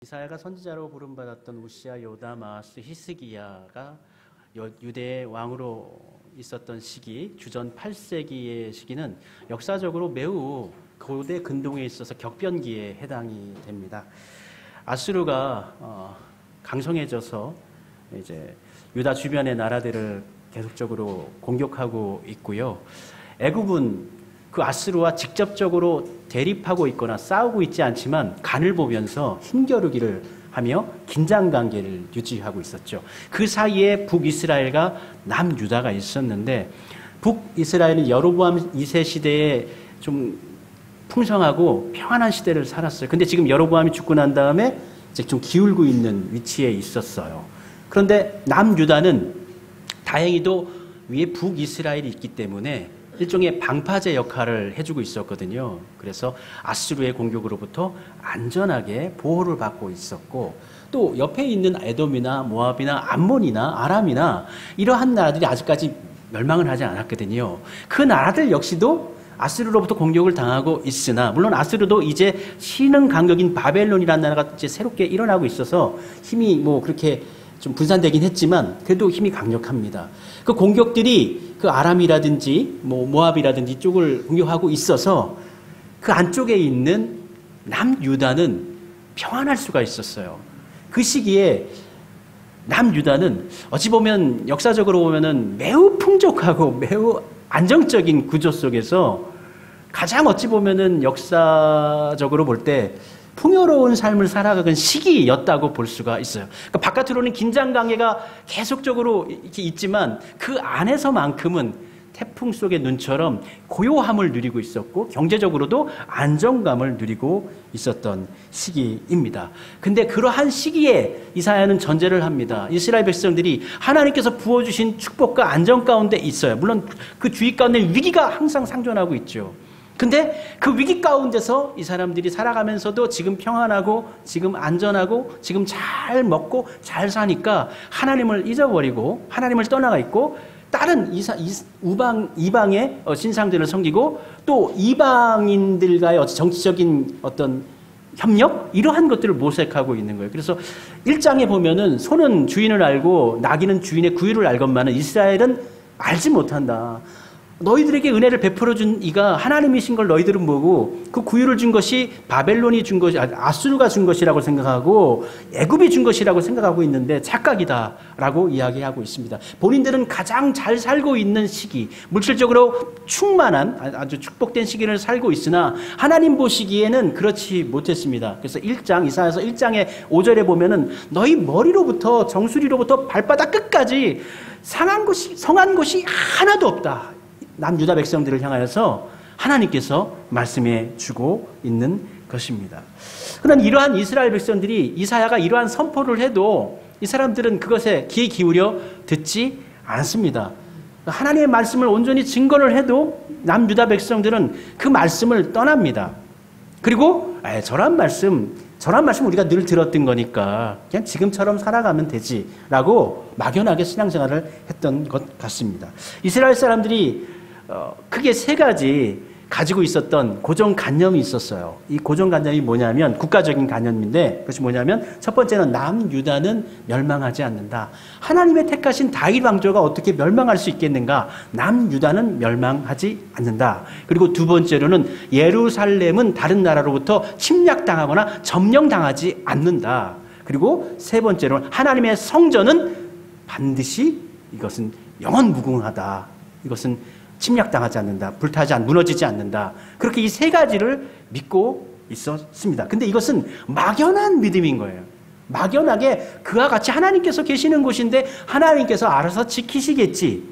이사야가 선지자로 부름받았던 우시야, 요담, 아하스, 히스기야가 유대의 왕으로 있었던 시기, 주전 8세기의 시기는 역사적으로 매우 고대 근동에 있어서 격변기에 해당이 됩니다. 아수르가 강성해져서 이제 유다 주변의 나라들을 계속적으로 공격하고 있고요. 애굽은 그 아수르와 직접적으로 대립하고 있거나 싸우고 있지 않지만 간을 보면서 힘겨루기를 하며 긴장관계를 유지하고 있었죠. 그 사이에 북이스라엘과 남유다가 있었는데, 북이스라엘은 여로보암 2세 시대에 좀 풍성하고 평안한 시대를 살았어요. 근데 지금 여로보암이 죽고 난 다음에 이제 좀 기울고 있는 위치에 있었어요. 그런데 남유다는 다행히도 위에 북이스라엘이 있기 때문에 일종의 방파제 역할을 해주고 있었거든요. 그래서 아수르의 공격으로부터 안전하게 보호를 받고 있었고, 또 옆에 있는 에돔이나 모압이나 암몬이나 아람이나 이러한 나라들이 아직까지 멸망을 하지 않았거든요. 그 나라들 역시도 아수르로부터 공격을 당하고 있으나, 물론 아수르도 이제 신흥 강국인 바벨론이라는 나라가 이제 새롭게 일어나고 있어서 힘이 뭐 그렇게 좀 분산되긴 했지만 그래도 힘이 강력합니다. 그 공격들이 그 아람이라든지 모압이라든지 쪽을 공격하고 있어서 그 안쪽에 있는 남유다는 평안할 수가 있었어요. 그 시기에 남유다는 어찌 보면 역사적으로 보면은 매우 풍족하고 매우 안정적인 구조 속에서 가장 어찌 보면은 역사적으로 볼 때 풍요로운 삶을 살아가는 시기였다고 볼 수가 있어요. 그러니까 바깥으로는 긴장관계가 계속적으로 이렇게 있지만 그 안에서만큼은 태풍 속의 눈처럼 고요함을 누리고 있었고 경제적으로도 안정감을 누리고 있었던 시기입니다. 근데 그러한 시기에 이사야는 전제를 합니다. 이스라엘 백성들이 하나님께서 부어주신 축복과 안정 가운데 있어요. 물론 그 주위 가운데 위기가 항상 상존하고 있죠. 근데 그 위기 가운데서 이 사람들이 살아가면서도 지금 평안하고 지금 안전하고 지금 잘 먹고 잘 사니까 하나님을 잊어버리고 하나님을 떠나가 있고 다른 이방의 신상들을 섬기고 또 이방인들과의 정치적인 어떤 협력 이러한 것들을 모색하고 있는 거예요. 그래서 1장에 보면은 소는 주인을 알고 나귀는 주인의 구유를 알건만은 이스라엘은 알지 못한다. 너희들에게 은혜를 베풀어 준 이가 하나님이신 걸 너희들은 보고 그 구유를 준 것이 바벨론이 준 것이 아수르가 준 것이라고 생각하고 애굽이 준 것이라고 생각하고 있는데 착각이다라고 이야기하고 있습니다. 본인들은 가장 잘 살고 있는 시기, 물질적으로 충만한 아주 축복된 시기를 살고 있으나 하나님 보시기에는 그렇지 못했습니다. 그래서 이사야서 1장의 5절에 보면은 너희 머리로부터 정수리로부터 발바닥 끝까지 성한 곳이 하나도 없다. 남유다 백성들을 향하여서 하나님께서 말씀해 주고 있는 것입니다. 그러나 이러한 이스라엘 백성들이 이사야가 이러한 선포를 해도 이 사람들은 그것에 귀 기울여 듣지 않습니다. 하나님의 말씀을 온전히 증거를 해도 남유다 백성들은 그 말씀을 떠납니다. 그리고 저런 말씀 우리가 늘 들었던 거니까 그냥 지금처럼 살아가면 되지라고 막연하게 신앙생활을 했던 것 같습니다. 이스라엘 사람들이 크게 세 가지 가지고 있었던 고정관념이 있었어요. 이 고정관념이 뭐냐면 국가적인 관념인데 그것이 뭐냐면 첫 번째는 남유다는 멸망하지 않는다. 하나님의 택하신 다윗 왕조가 어떻게 멸망할 수 있겠는가? 남유다는 멸망하지 않는다. 그리고 두 번째로는 예루살렘은 다른 나라로부터 침략당하거나 점령당하지 않는다. 그리고 세 번째로는 하나님의 성전은 반드시 이것은 영원무궁하다. 이것은 침략당하지 않는다. 무너지지 않는다. 그렇게 이 세 가지를 믿고 있었습니다. 근데 이것은 막연한 믿음인 거예요. 막연하게 그와 같이 하나님께서 계시는 곳인데 하나님께서 알아서 지키시겠지.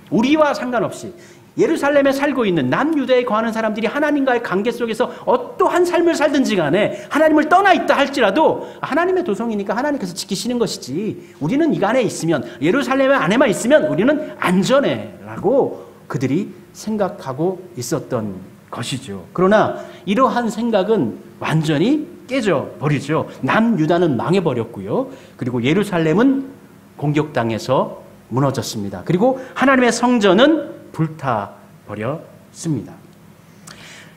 우리와 상관없이 예루살렘에 살고 있는 남유다에 거하는 사람들이 하나님과의 관계 속에서 어떠한 삶을 살든지 간에 하나님을 떠나 있다 할지라도 하나님의 도성이니까 하나님께서 지키시는 것이지 우리는 이 안에 있으면 예루살렘 안에만 있으면 우리는 안전해 라고 그들이 생각하고 있었던 것이죠. 그러나 이러한 생각은 완전히 깨져버리죠. 남유다는 망해버렸고요. 그리고 예루살렘은 공격당해서 무너졌습니다. 그리고 하나님의 성전은 불타버렸습니다.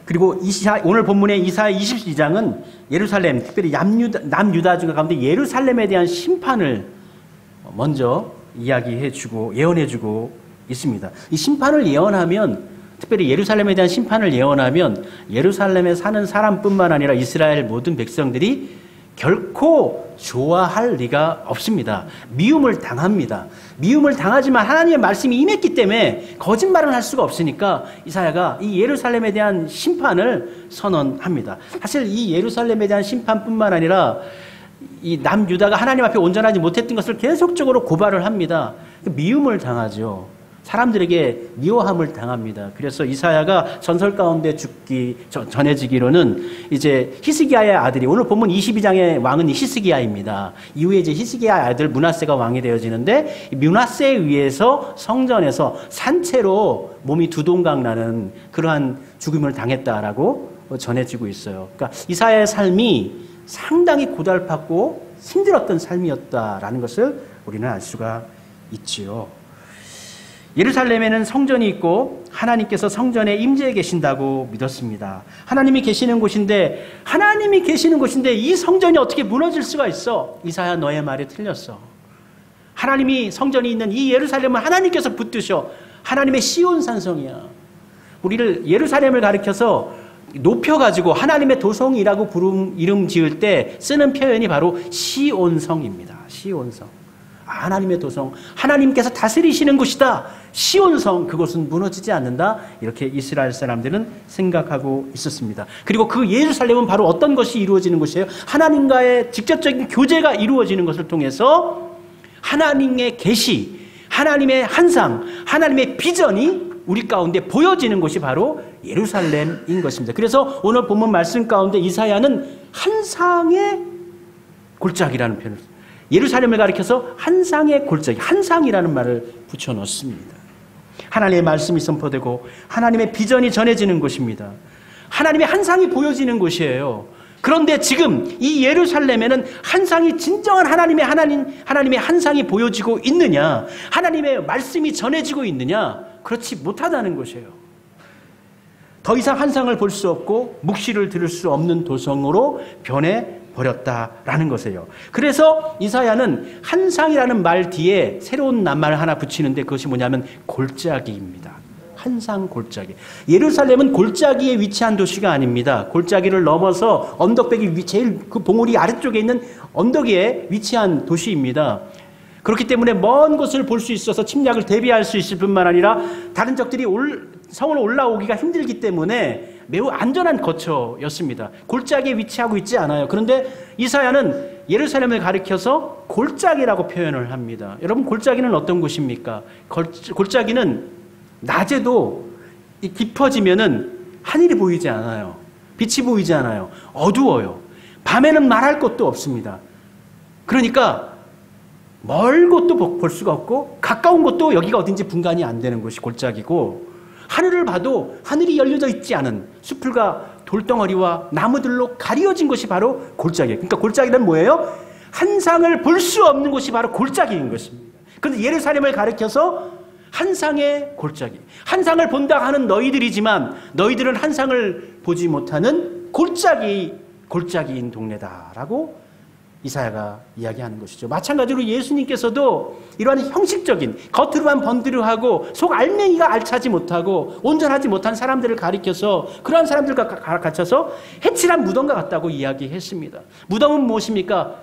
그리고 오늘 본문의 이사야 22장은 예루살렘, 특별히 남유다 중 가운데 예루살렘에 대한 심판을 먼저 이야기해주고 예언해주고 있습니다. 이 심판을 예언하면, 특별히 예루살렘에 대한 심판을 예언하면 예루살렘에 사는 사람뿐만 아니라 이스라엘 모든 백성들이 결코 좋아할 리가 없습니다. 미움을 당합니다. 미움을 당하지만 하나님의 말씀이 임했기 때문에 거짓말은 할 수가 없으니까 이사야가 이 예루살렘에 대한 심판을 선언합니다. 사실 이 예루살렘에 대한 심판뿐만 아니라 이 남유다가 하나님 앞에 온전하지 못했던 것을 계속적으로 고발을 합니다. 미움을 당하죠. 사람들에게 미워함을 당합니다. 그래서 이사야가 전설 가운데 전해지기로는 이제 히스기야의 아들이, 오늘 본문 22장의 왕은 히스기야입니다. 이후에 이제 히스기야의 아들 므낫세가 왕이 되어지는데, 므낫세에 의해서 성전에서 산채로 몸이 두 동강 나는 그러한 죽음을 당했다라고 전해지고 있어요. 그러니까 이사야의 삶이 상당히 고달팠고 힘들었던 삶이었다라는 것을 우리는 알 수가 있지요. 예루살렘에는 성전이 있고 하나님께서 성전에 임재해 계신다고 믿었습니다. 하나님이 계시는 곳인데 이 성전이 어떻게 무너질 수가 있어? 이사야, 너의 말이 틀렸어. 하나님이 성전이 있는 이 예루살렘은 하나님께서 붙드셔. 하나님의 시온 산성이야. 우리를 예루살렘을 가리켜서 높여가지고 하나님의 도성이라고 이름 지을 때 쓰는 표현이 바로 시온성입니다. 시온성. 하나님의 도성, 하나님께서 다스리시는 곳이다. 시온성, 그곳은 무너지지 않는다. 이렇게 이스라엘 사람들은 생각하고 있었습니다. 그리고 그 예루살렘은 바로 어떤 것이 이루어지는 곳이에요? 하나님과의 직접적인 교제가 이루어지는 것을 통해서 하나님의 계시, 하나님의 환상, 하나님의 비전이 우리 가운데 보여지는 곳이 바로 예루살렘인 것입니다. 그래서 오늘 본문 말씀 가운데 이사야는 한상의 골짜기라는 표현을 씁니다. 예루살렘을 가리켜서 한상의 골짜기, 한상이라는 말을 붙여넣습니다. 하나님의 말씀이 선포되고 하나님의 비전이 전해지는 곳입니다. 하나님의 한상이 보여지는 곳이에요. 그런데 지금 이 예루살렘에는 한상이, 진정한 하나님의 한상이 보여지고 있느냐? 하나님의 말씀이 전해지고 있느냐? 그렇지 못하다는 것이에요. 더 이상 한상을 볼 수 없고 묵시를 들을 수 없는 도성으로 변해버렸다라는 것이에요. 그래서 이사야는 한상이라는 말 뒤에 새로운 낱말을 하나 붙이는데 그것이 뭐냐면 골짜기입니다. 한상 골짜기. 예루살렘은 골짜기에 위치한 도시가 아닙니다. 골짜기를 넘어서 언덕배기 제일 그 봉우리 아래쪽에 있는 언덕 위에 위치한 도시입니다. 그렇기 때문에 먼 곳을 볼 수 있어서 침략을 대비할 수 있을 뿐만 아니라 다른 적들이 성을 올라오기가 힘들기 때문에 매우 안전한 거처였습니다. 골짜기에 위치하고 있지 않아요. 그런데 이사야는 예루살렘을 가리켜서 골짜기라고 표현을 합니다. 여러분, 골짜기는 어떤 곳입니까? 골짜기는 낮에도 깊어지면은 하늘이 보이지 않아요. 빛이 보이지 않아요. 어두워요. 밤에는 말할 것도 없습니다. 그러니까 멀 곳도 볼 수가 없고 가까운 곳도 여기가 어딘지 분간이 안 되는 곳이 골짜기고, 하늘을 봐도 하늘이 열려져 있지 않은 숲풀과 돌덩어리와 나무들로 가려진 곳이 바로 골짜기예요. 그러니까 골짜기는 뭐예요? 한상을 볼 수 없는 곳이 바로 골짜기인 것입니다. 그런데 예루살렘을 가리켜서 한상의 골짜기, 한상을 본다 하는 너희들이지만 너희들은 한상을 보지 못하는 골짜기인 동네다라고 이사야가 이야기하는 것이죠. 마찬가지로 예수님께서도 이러한 형식적인, 겉으로만 번드르하고 속 알맹이가 알차지 못하고 온전하지 못한 사람들을 가리켜서 그러한 사람들과 갇혀서 해칠한 무덤과 같다고 이야기했습니다. 무덤은 무엇입니까?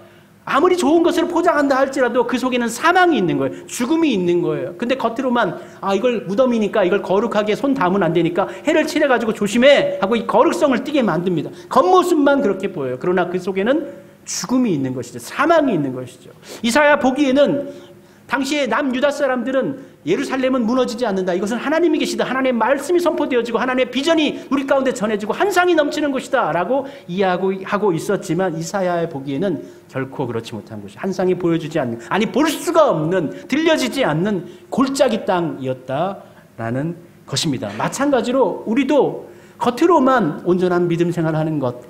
아무리 좋은 것을 포장한다 할지라도 그 속에는 사망이 있는 거예요. 죽음이 있는 거예요. 근데 겉으로만 이걸 무덤이니까 이걸 거룩하게 손 닿으면 안 되니까 해를 칠해가지고 조심해 하고 이 거룩성을 띠게 만듭니다. 겉모습만 그렇게 보여요. 그러나 그 속에는 죽음이 있는 것이죠. 사망이 있는 것이죠. 이사야 보기에는 당시에 남유다 사람들은 예루살렘은 무너지지 않는다. 이것은 하나님이 계시다. 하나님의 말씀이 선포되어지고 하나님의 비전이 우리 가운데 전해지고 한상이 넘치는 곳이다 라고 이해하고 있었지만 이사야의 보기에는 결코 그렇지 못한 곳이, 한상이 보여주지 않는, 볼 수가 없는, 들려지지 않는 골짜기 땅이었다라는 것입니다. 마찬가지로 우리도 겉으로만 온전한 믿음 생활하는 것,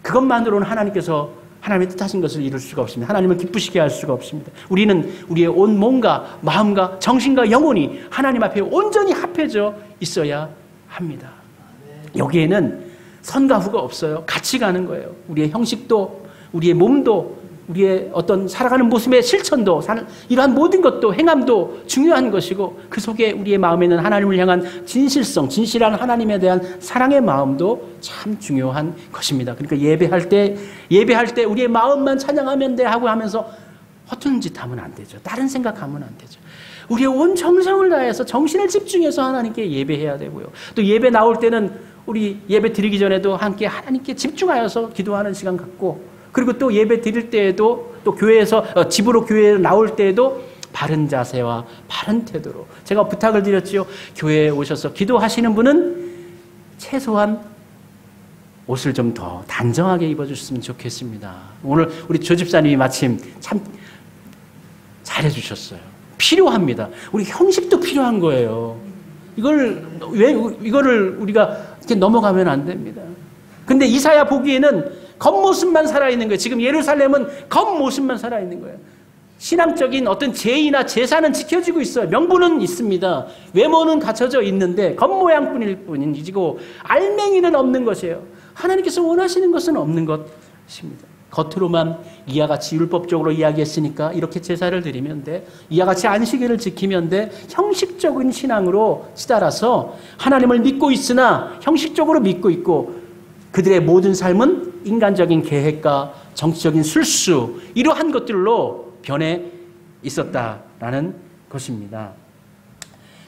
그것만으로는 하나님의 뜻하신 것을 이룰 수가 없습니다. 하나님을 기쁘시게 할 수가 없습니다. 우리는 우리의 온 몸과 마음과 정신과 영혼이 하나님 앞에 온전히 합해져 있어야 합니다. 여기에는 선과 후가 없어요. 같이 가는 거예요. 우리의 형식도, 우리의 몸도, 우리의 어떤 살아가는 모습의 실천도, 이러한 모든 것도, 행함도 중요한 것이고, 그 속에 우리의 마음에는 하나님을 향한 진실성, 진실한 하나님에 대한 사랑의 마음도 참 중요한 것입니다. 그러니까 예배할 때 우리의 마음만 찬양하면 돼 하고 하면서 허튼 짓 하면 안 되죠. 다른 생각하면 안 되죠. 우리의 온 정성을 다해서 정신을 집중해서 하나님께 예배해야 되고요. 또 예배 나올 때는 우리 예배 드리기 전에도 함께 하나님께 집중하여서 기도하는 시간 갖고, 그리고 또 예배 드릴 때에도, 또 교회에서 집으로 교회에 나올 때에도 바른 자세와 바른 태도로, 제가 부탁을 드렸지요. 교회에 오셔서 기도하시는 분은 최소한 옷을 좀 더 단정하게 입어주셨으면 좋겠습니다. 오늘 우리 조 집사님이 마침 참 잘해주셨어요. 필요합니다. 우리 형식도 필요한 거예요. 이거를 우리가 이렇게 넘어가면 안 됩니다. 근데 이사야 보기에는 겉모습만 살아있는 거예요. 지금 예루살렘은 겉모습만 살아있는 거예요. 신앙적인 어떤 제의나 제사는 지켜지고 있어요. 명분은 있습니다. 외모는 갖춰져 있는데 겉모양뿐일 뿐이고 알맹이는 없는 것이에요. 하나님께서 원하시는 것은 없는 것입니다. 겉으로만 이와 같이 율법적으로 이야기했으니까 이렇게 제사를 드리면 돼, 이와 같이 안식일을 지키면 돼, 형식적인 신앙으로 치달아서 하나님을 믿고 있으나 형식적으로 믿고 있고, 그들의 모든 삶은 인간적인 계획과 정치적인 술수, 이러한 것들로 변해 있었다라는 것입니다.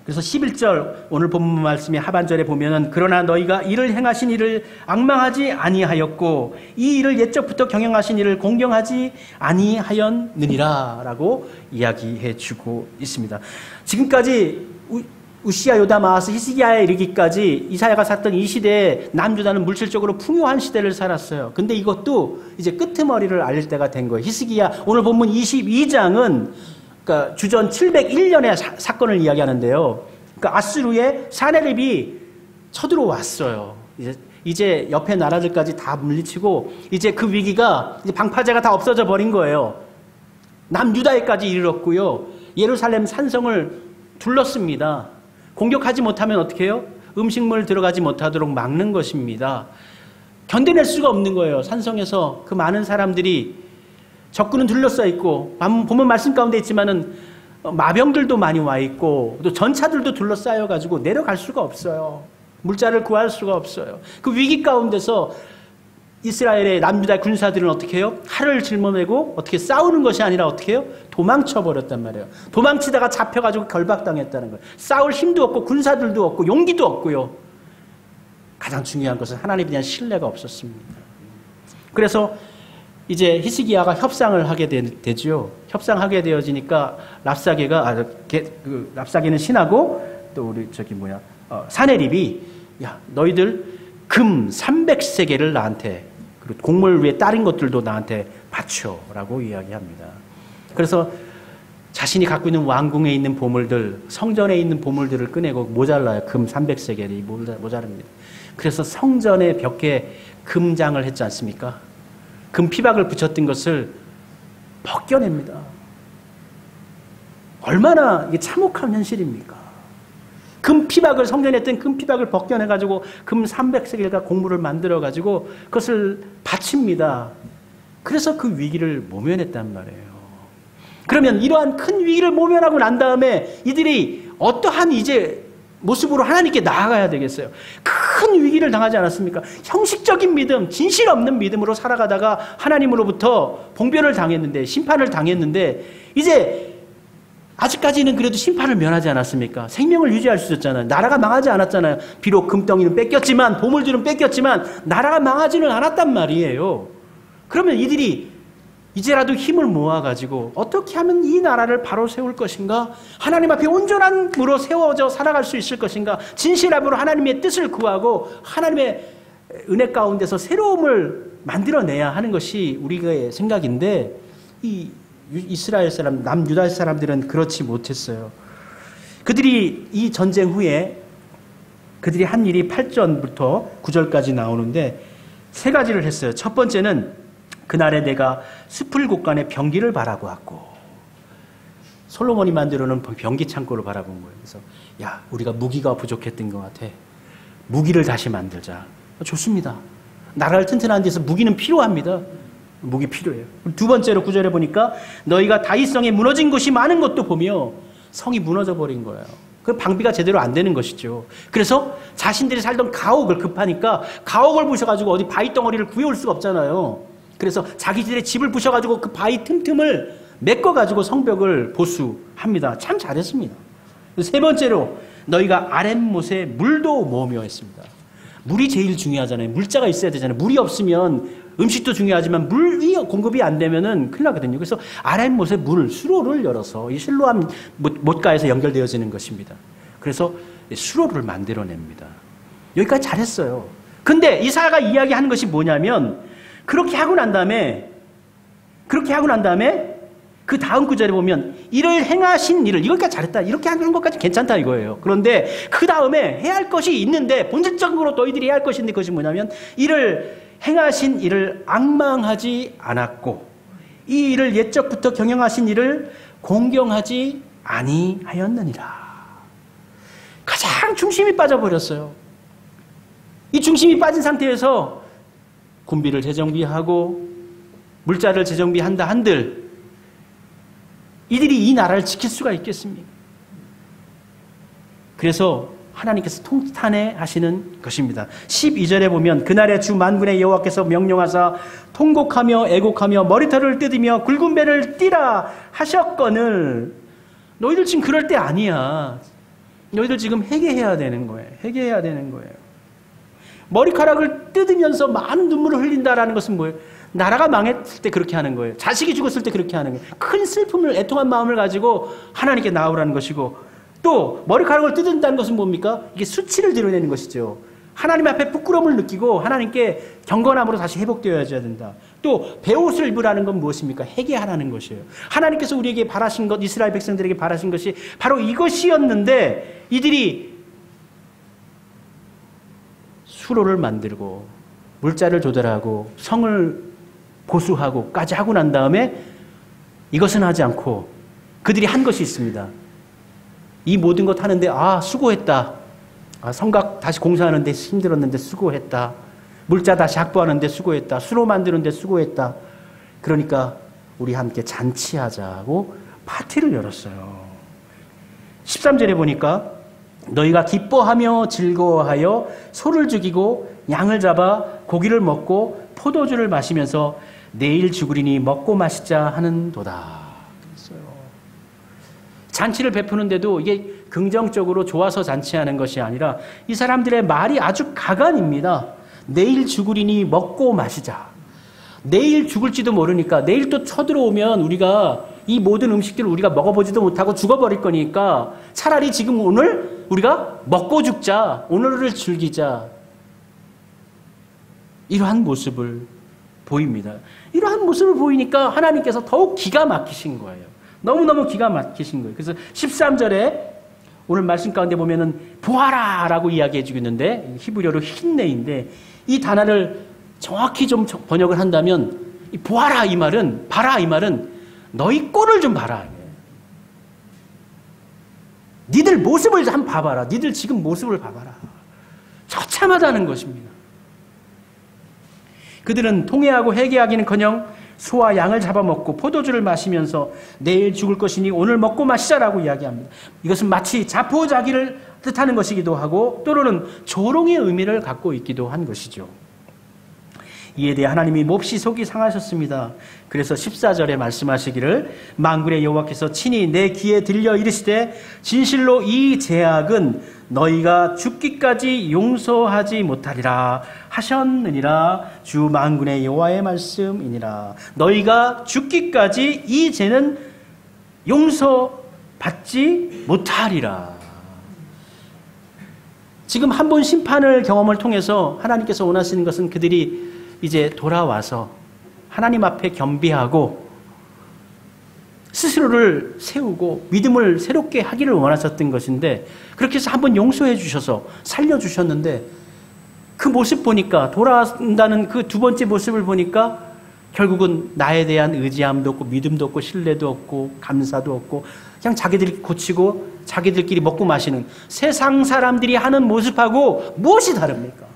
그래서 11절 오늘 본문 말씀의 하반절에 보면은, 그러나 너희가 이를 행하신 이를 앙망하지 아니하였고 이 일을 옛적부터 경영하신 이를 공경하지 아니하였느니라 라고 이야기해 주고 있습니다. 지금까지 우시야, 요담, 아하스, 히스기야에 이르기까지 이사야가 살던 이 시대에 남유다는 물질적으로 풍요한 시대를 살았어요. 근데 이것도 이제 끄트머리를 알릴 때가 된 거예요. 히스기야, 오늘 본문 22장은 그러니까 주전 701년의 사건을 이야기하는데요. 그러니까 아수르의 사네립이 쳐들어왔어요. 이제 옆에 나라들까지 다 물리치고 이제 그 위기가, 이제 방파제가 다 없어져 버린 거예요. 남유다에까지 이르렀고요. 예루살렘 산성을 둘렀습니다. 공격하지 못하면 어떻게 해요? 음식물 들어가지 못하도록 막는 것입니다. 견뎌낼 수가 없는 거예요. 산성에서 그 많은 사람들이, 적군은 둘러싸여 있고, 보면 말씀 가운데 있지만은 마병들도 많이 와 있고, 또 전차들도 둘러싸여 가지고 내려갈 수가 없어요. 물자를 구할 수가 없어요. 그 위기 가운데서 이스라엘의 남유다 군사들은 어떻게 해요? 칼을 짊어내고 어떻게 싸우는 것이 아니라 어떻게 해요? 도망쳐 버렸단 말이에요. 도망치다가 잡혀가지고 결박당했다는 거예요. 싸울 힘도 없고 군사들도 없고 용기도 없고요. 가장 중요한 것은 하나님에 대한 신뢰가 없었습니다. 그래서 이제 히스기야가 협상을 하게 되죠. 협상하게 되어지니까 랍사게는 신하고, 또 우리 사네립이, 야, 너희들 금 300세겔을 나한테, 그리고 곡물 위에 다른 것들도 나한테 바쳐라고 이야기합니다. 그래서 자신이 갖고 있는 왕궁에 있는 보물들, 성전에 있는 보물들을 꺼내고, 모자라요. 금 300세겔이 모자랍니다. 그래서 성전의 벽에 금장을 했지 않습니까? 금 피박을 붙였던 것을 벗겨냅니다. 얼마나 이게 참혹한 현실입니까? 금 피박을, 성전에 했던 금 피박을 벗겨내가지고 금 300세겔과 곡물을 만들어가지고 그것을 바칩니다. 그래서 그 위기를 모면했단 말이에요. 그러면 이러한 큰 위기를 모면하고 난 다음에 이들이 어떠한 이제 모습으로 하나님께 나아가야 되겠어요. 큰 위기를 당하지 않았습니까? 형식적인 믿음, 진실 없는 믿음으로 살아가다가 하나님으로부터 봉변을 당했는데, 심판을 당했는데, 이제 아직까지는 그래도 심판을 면하지 않았습니까? 생명을 유지할 수 있었잖아요. 나라가 망하지 않았잖아요. 비록 금덩이는 뺏겼지만, 보물들은 뺏겼지만 나라가 망하지는 않았단 말이에요. 그러면 이들이 이제라도 힘을 모아가지고 어떻게 하면 이 나라를 바로 세울 것인가? 하나님 앞에 온전한 무로 세워져 살아갈 수 있을 것인가? 진실함으로 하나님의 뜻을 구하고 하나님의 은혜 가운데서 새로움을 만들어내야 하는 것이 우리의 생각인데, 이 이스라엘 사람, 남유다 사람들은 그렇지 못했어요. 그들이 이 전쟁 후에 그들이 한 일이 8절부터 9절까지 나오는데 세 가지를 했어요. 첫 번째는, 그날에 내가 숲을 곳간에 병기를 바라보았고, 솔로몬이 만들어 놓은 병기 창고를 바라본 거예요. 그래서 야, 우리가 무기가 부족했던 것 같아. 무기를 다시 만들자. 좋습니다. 나라를 튼튼한 데서 무기는 필요합니다. 무기 필요해요. 두 번째로 9절에 보니까 너희가 다윗성에 무너진 것이 많은 것도 보며 성이 무너져 버린 거예요. 그 방비가 제대로 안 되는 것이죠. 그래서 자신들이 살던 가옥을 급하니까 가옥을 부셔가지고 어디 바위 덩어리를 구해올 수가 없잖아요. 그래서 자기들의 집을 부셔가지고 그 바위 틈틈을 메꿔가지고 성벽을 보수합니다. 참 잘했습니다. 세 번째로 너희가 아랫못에 물도 모으며 했습니다. 물이 제일 중요하잖아요. 물자가 있어야 되잖아요. 물이 없으면 음식도 중요하지만 물이 공급이 안 되면은 큰일 나거든요. 그래서 아랫못에 수로를 열어서 이 실로암 못가에서 연결되어지는 것입니다. 그래서 수로를 만들어냅니다. 여기까지 잘했어요. 근데 이사야가 이야기하는 것이 뭐냐면 그렇게 하고 난 다음에 그 다음 구절에 보면 이를 행하신 일을 이것까지 잘했다. 이렇게 하는 것까지 괜찮다 이거예요. 그런데 그 다음에 해야 할 것이 있는데 본질적으로 너희들이 해야 할 것이 있는데 그것이 뭐냐면 이를 행하신 일을 앙망하지 않았고 이 일을 옛적부터 경영하신 일을 공경하지 아니하였느니라. 가장 중심이 빠져버렸어요. 이 중심이 빠진 상태에서 군비를 재정비하고 물자를 재정비한다 한들 이들이 이 나라를 지킬 수가 있겠습니까? 그래서 하나님께서 통탄해 하시는 것입니다. 12절에 보면 그날에 주 만군의 여호와께서 명령하사 통곡하며 애곡하며 머리털을 뜯으며 굵은 배를 띠라 하셨거늘 너희들 지금 그럴 때 아니야. 너희들 지금 회개해야 되는 거예요. 회개해야 되는 거예요. 머리카락을 뜯으면서 많은 눈물을 흘린다라는 것은 뭐예요? 나라가 망했을 때 그렇게 하는 거예요. 자식이 죽었을 때 그렇게 하는 거예요. 큰 슬픔을 애통한 마음을 가지고 하나님께 나오라는 것이고 또 머리카락을 뜯는다는 것은 뭡니까? 이게 수치를 드러내는 것이죠. 하나님 앞에 부끄러움을 느끼고 하나님께 경건함으로 다시 회복되어야 된다. 또 베옷을 입으라는 건 무엇입니까? 회개하라는 것이에요. 하나님께서 우리에게 바라신 것, 이스라엘 백성들에게 바라신 것이 바로 이것이었는데 이들이 수로를 만들고 물자를 조달하고 성을 보수하고까지 하고 난 다음에 이것은 하지 않고 그들이 한 것이 있습니다. 이 모든 것 하는데 수고했다. 성곽 다시 공사하는데 힘들었는데 수고했다. 물자 다시 확보하는데 수고했다. 수로 만드는데 수고했다. 그러니까 우리 함께 잔치하자고 파티를 열었어요. 13절에 보니까 너희가 기뻐하며 즐거워하여 소를 죽이고 양을 잡아 고기를 먹고 포도주를 마시면서 내일 죽으리니 먹고 마시자 하는도다. 잔치를 베푸는데도 이게 긍정적으로 좋아서 잔치하는 것이 아니라 이 사람들의 말이 아주 가관입니다. 내일 죽으리니 먹고 마시자. 내일 죽을지도 모르니까 내일 또 쳐들어오면 우리가 이 모든 음식들을 우리가 먹어보지도 못하고 죽어버릴 거니까 차라리 지금 오늘 우리가 먹고 죽자. 오늘을 즐기자. 이러한 모습을 보입니다. 이러한 모습을 보이니까 하나님께서 더욱 기가 막히신 거예요. 너무너무 기가 막히신 거예요. 그래서 13절에 오늘 말씀 가운데 보면은 보아라 라고 이야기해 주고 있는데 히브리어로 힌네인데 이 단어를 정확히 좀 번역을 한다면 이 보아라 이 말은 봐라 이 말은 너희 꼴을 좀 봐라. 니들 모습을 한번 봐봐라. 니들 지금 모습을 봐봐라. 처참하다는 것입니다. 그들은 통회하고 회개하기는커녕 소와 양을 잡아먹고 포도주를 마시면서 내일 죽을 것이니 오늘 먹고 마시자라고 이야기합니다. 이것은 마치 자포자기를 뜻하는 것이기도 하고 또는 조롱의 의미를 갖고 있기도 한 것이죠. 이에 대해 하나님이 몹시 속이 상하셨습니다. 그래서 14절에 말씀하시기를 만군의 여호와께서 친히 내 귀에 들려 이르시되 진실로 이 죄악은 너희가 죽기까지 용서하지 못하리라 하셨느니라. 주 만군의 여호와의 말씀이니라. 너희가 죽기까지 이 죄는 용서받지 못하리라. 지금 한 번 심판을 경험을 통해서 하나님께서 원하시는 것은 그들이 이제 돌아와서 하나님 앞에 겸비하고 스스로를 세우고 믿음을 새롭게 하기를 원하셨던 것인데 그렇게 해서 한번 용서해 주셔서 살려주셨는데 그 모습 보니까 돌아온다는 그 두 번째 모습을 보니까 결국은 나에 대한 의지함도 없고 믿음도 없고 신뢰도 없고 감사도 없고 그냥 자기들이 고치고 자기들끼리 먹고 마시는 세상 사람들이 하는 모습하고 무엇이 다릅니까?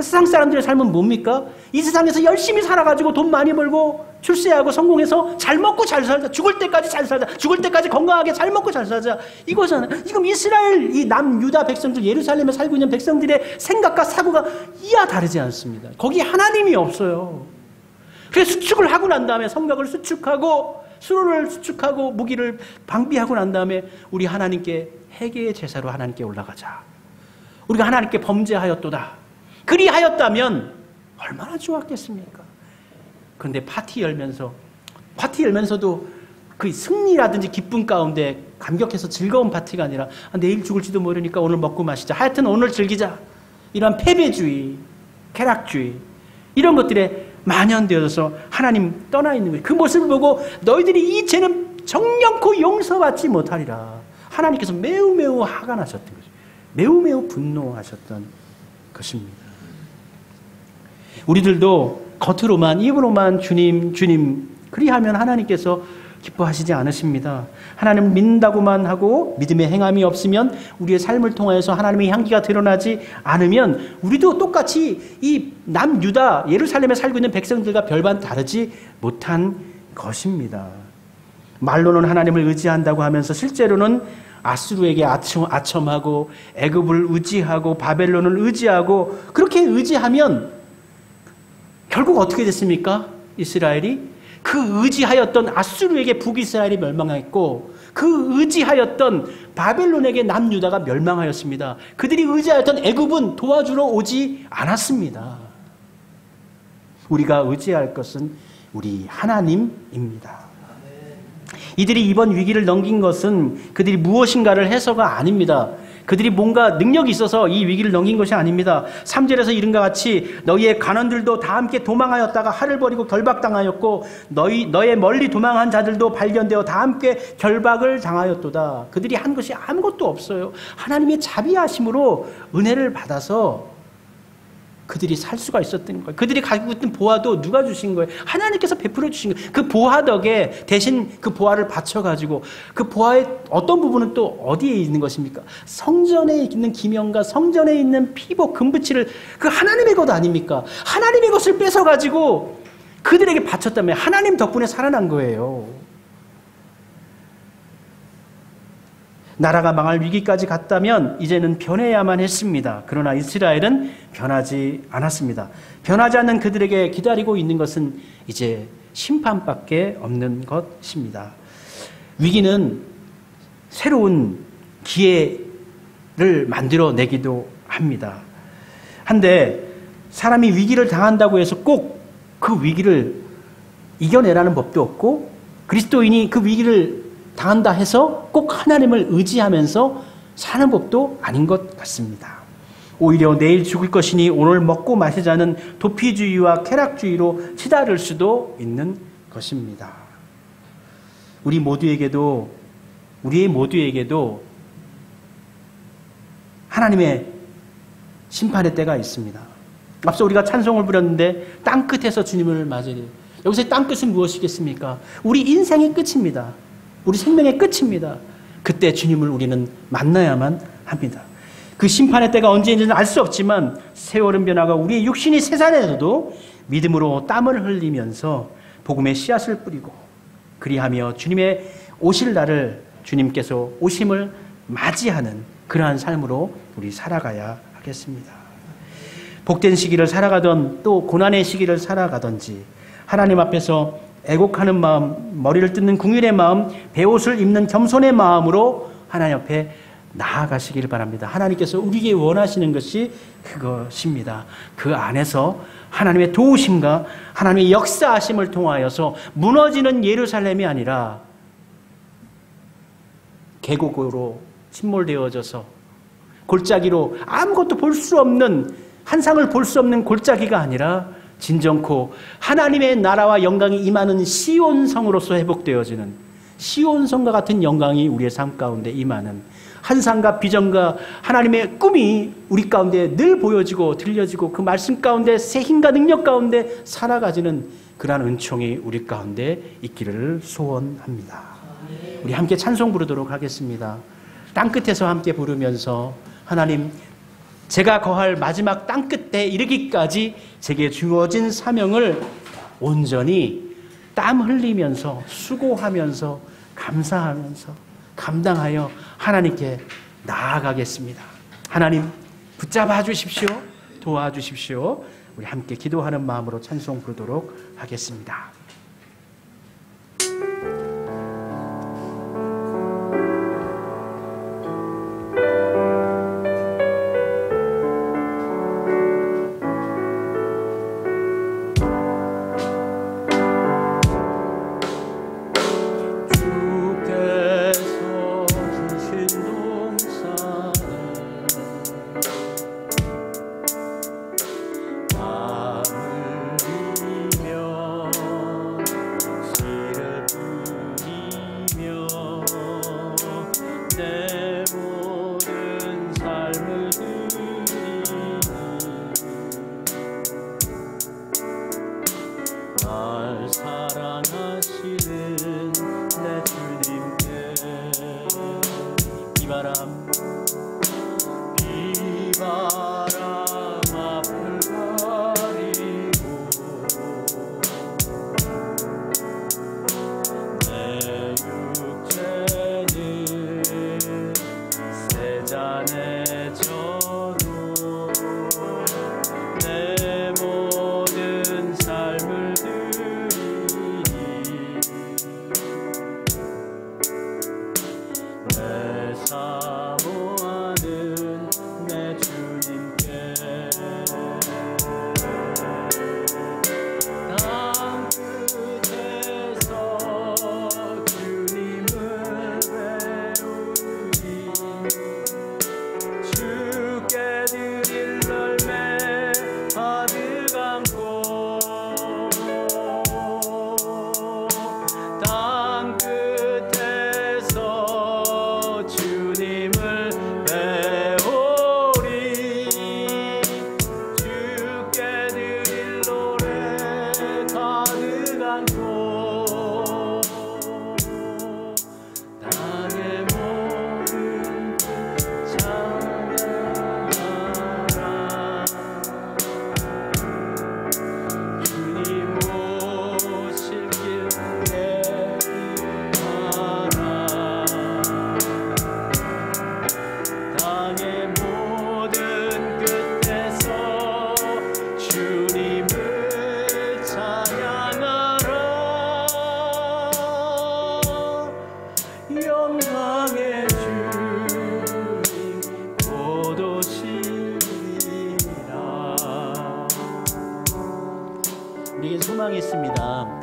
세상 사람들의 삶은 뭡니까? 이 세상에서 열심히 살아가지고 돈 많이 벌고 출세하고 성공해서 잘 먹고 잘 살자. 죽을 때까지 잘 살자. 죽을 때까지 건강하게 잘 먹고 잘 살자. 이거잖아요. 지금 이스라엘, 이 남유다 백성들, 예루살렘에 살고 있는 백성들의 생각과 사고가 이하 다르지 않습니다. 거기 하나님이 없어요. 그래서 수축을 하고 난 다음에 성벽을 수축하고 수로를 수축하고 무기를 방비하고 난 다음에 우리 하나님께 회개의 제사로 하나님께 올라가자. 우리가 하나님께 범죄하였도다. 그리하였다면 얼마나 좋았겠습니까? 그런데 파티 열면서도 그 승리라든지 기쁨 가운데 감격해서 즐거운 파티가 아니라 내일 죽을지도 모르니까 오늘 먹고 마시자. 하여튼 오늘 즐기자. 이러한 패배주의, 쾌락주의 이런 것들에 만연되어서 하나님 떠나 있는 거예요. 그 모습을 보고 너희들이 이 죄는 정령코 용서받지 못하리라. 하나님께서 매우 화가 나셨던 거죠. 매우 분노하셨던 것입니다. 우리들도 겉으로만 입으로만 주님 그리하면 하나님께서 기뻐하시지 않으십니다. 하나님을 믿는다고만 하고 믿음의 행함이 없으면 우리의 삶을 통해서 하나님의 향기가 드러나지 않으면 우리도 똑같이 이 남유다 예루살렘에 살고 있는 백성들과 별반 다르지 못한 것입니다. 말로는 하나님을 의지한다고 하면서 실제로는 아수르에게 아첨하고 애굽을 의지하고 바벨론을 의지하고 그렇게 의지하면 결국 어떻게 됐습니까? 이스라엘이 그 의지하였던 아수르에게 북이스라엘이 멸망했고 그 의지하였던 바벨론에게 남유다가 멸망하였습니다. 그들이 의지하였던 애굽은 도와주러 오지 않았습니다. 우리가 의지할 것은 우리 하나님입니다. 이들이 이번 위기를 넘긴 것은 그들이 무엇인가를 해서가 아닙니다. 그들이 뭔가 능력이 있어서 이 위기를 넘긴 것이 아닙니다. 3절에서 이른과 같이 너희의 간원들도 다 함께 도망하였다가 할을 버리고 결박당하였고 너의 멀리 도망한 자들도 발견되어 다 함께 결박을 당하였도다. 그들이 한 것이 아무것도 없어요. 하나님의 자비하심으로 은혜를 받아서 그들이 살 수가 있었던 거예요. 그들이 가지고 있던 보화도 누가 주신 거예요? 하나님께서 베풀어 주신 거예요. 그 보화 덕에 대신 그 보화를 바쳐가지고 그 보화의 어떤 부분은 또 어디에 있는 것입니까? 성전에 있는 기명과 성전에 있는 피복 금부치를 그 하나님의 것 아닙니까? 하나님의 것을 뺏어가지고 그들에게 바쳤다면 하나님 덕분에 살아난 거예요. 나라가 망할 위기까지 갔다면 이제는 변해야만 했습니다. 그러나 이스라엘은 변하지 않았습니다. 변하지 않는 그들에게 기다리고 있는 것은 이제 심판밖에 없는 것입니다. 위기는 새로운 기회를 만들어내기도 합니다. 한데 사람이 위기를 당한다고 해서 꼭 그 위기를 이겨내라는 법도 없고 그리스도인이 그 위기를 당한다 해서 꼭 하나님을 의지하면서 사는 법도 아닌 것 같습니다. 오히려 내일 죽을 것이니 오늘 먹고 마시자는 도피주의와 쾌락주의로 치달을 수도 있는 것입니다. 우리의 모두에게도 하나님의 심판의 때가 있습니다. 앞서 우리가 찬송을 부렸는데 땅끝에서 주님을 맞으리. 여기서 땅끝은 무엇이겠습니까? 우리 인생의 끝입니다. 우리 생명의 끝입니다. 그때 주님을 우리는 만나야만 합니다. 그 심판의 때가 언제인지는 알 수 없지만 세월은 변하고 우리의 육신이 쇠사해져도 믿음으로 땀을 흘리면서 복음의 씨앗을 뿌리고 그리하며 주님의 오실 날을 주님께서 오심을 맞이하는 그러한 삶으로 우리 살아가야 하겠습니다. 복된 시기를 살아가던 또 고난의 시기를 살아가든지 하나님 앞에서 애곡하는 마음, 머리를 뜯는 궁율의 마음, 베옷을 입는 겸손의 마음으로 하나님 앞에 나아가시길 바랍니다. 하나님께서 우리에게 원하시는 것이 그것입니다. 그 안에서 하나님의 도우심과 하나님의 역사하심을 통하여서 무너지는 예루살렘이 아니라 계곡으로 침몰되어져서 골짜기로 아무것도 볼 수 없는 한상을 볼 수 없는 골짜기가 아니라 진정코 하나님의 나라와 영광이 임하는 시온성으로서 회복되어지는 시온성과 같은 영광이 우리의 삶 가운데 임하는 환상과 비전과 하나님의 꿈이 우리 가운데 늘 보여지고 들려지고 그 말씀 가운데 새 힘과 능력 가운데 살아가지는 그러한 은총이 우리 가운데 있기를 소원합니다. 우리 함께 찬송 부르도록 하겠습니다. 땅끝에서 함께 부르면서 하나님 제가 거할 마지막 땅끝에 이르기까지 제게 주어진 사명을 온전히 땀 흘리면서 수고하면서 감사하면서 감당하여 하나님께 나아가겠습니다. 하나님 붙잡아 주십시오. 도와주십시오. 우리 함께 기도하는 마음으로 찬송 부르도록 하겠습니다.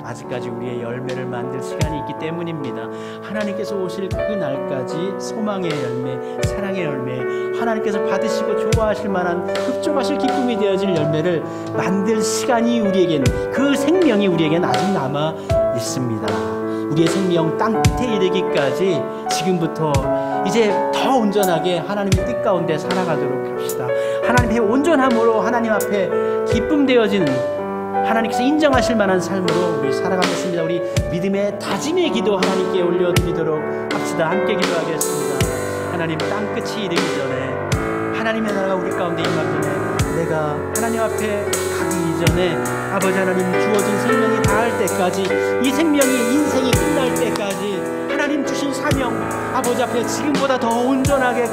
아직까지 우리의 열매를 만들 시간이 있기 때문입니다. 하나님께서 오실 그 날까지 소망의 열매, 사랑의 열매, 하나님께서 받으시고 좋아하실 만한 흡족하실 기쁨이 되어질 열매를 만들 시간이 우리에게는, 그 생명이 우리에게는 아직 남아 있습니다. 우리의 생명 땅 끝에 이르기까지 지금부터 이제 더 온전하게 하나님의 뜻 가운데 살아가도록 합시다. 하나님의 온전함으로 하나님 앞에 기쁨 되어지는, 하나님께서 인정하실 만한 삶으로 우리 살아가겠습니다. 우리 믿음의 다짐의 기도 하나님께 올려드리도록 합시다. 함께 기도하겠습니다. 하나님, 땅끝이 이르기 전에, 하나님의 나라가 우리 가운데 임하기 전에, 내가 하나님 앞에 가기 이전에 아버지 하나님 주어진 생명이 다할 때까지, 이 생명이 인생이 끝날 때까지 하나님 주신 사명 아버지 앞에 지금보다 더 온전하게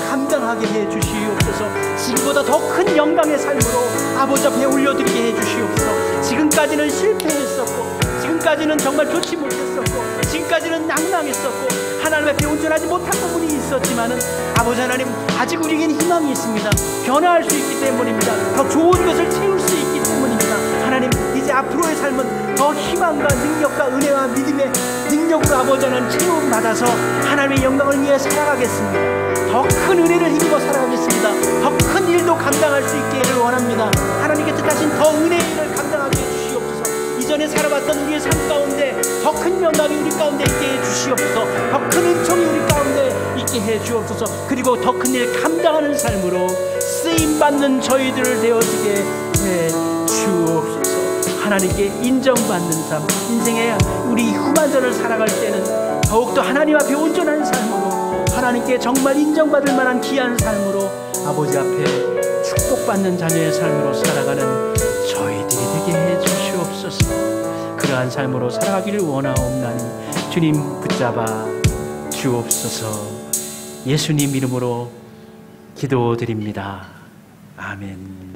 감당하게 해주시옵소서. 지금보다 더 큰 영광의 삶으로 아버지 앞에 올려드리게 해주시옵소서. 지금까지는 실패했었고, 지금까지는 정말 좋지 못했었고, 지금까지는 낭망했었고, 하나님 앞에 온전하지 못한 부분이 있었지만은 아버지 하나님, 아직 우리에겐 희망이 있습니다. 변화할 수 있기 때문입니다. 더 좋은 것을 채울 수 있기 때문입니다. 하나님, 이제 앞으로의 삶은 더 희망과 능력과 은혜와 믿음의 능력으로 아버지 하나님 채움받아서 하나님의 영광을 위해 살아가겠습니다. 더 큰 은혜를 힘입어 살아가겠습니다. 더 큰 일도 감당할 수 있기를 원합니다. 하나님께 뜻하신 더 은혜의 일을 감당하게 해주시옵소서. 이전에 살아왔던 우리의 삶 가운데 더 큰 영광이 우리 가운데 있게 해주시옵소서. 더 큰 은총이 우리 가운데 있게 해주옵소서. 그리고 더 큰 일 감당하는 삶으로 쓰임받는 저희들 되어지게 해주옵소서. 하나님께 인정받는 삶, 인생의 우리 후반전을 살아갈 때는 더욱더 하나님 앞에 온전한 삶으로, 하나님께 정말 인정받을 만한 귀한 삶으로 아버지 앞에 축복받는 자녀의 삶으로 살아가는 저희들이 되게 해 주시옵소서. 그러한 삶으로 살아가기를 원하옵나니 주님 붙잡아 주옵소서. 예수님 이름으로 기도드립니다. 아멘.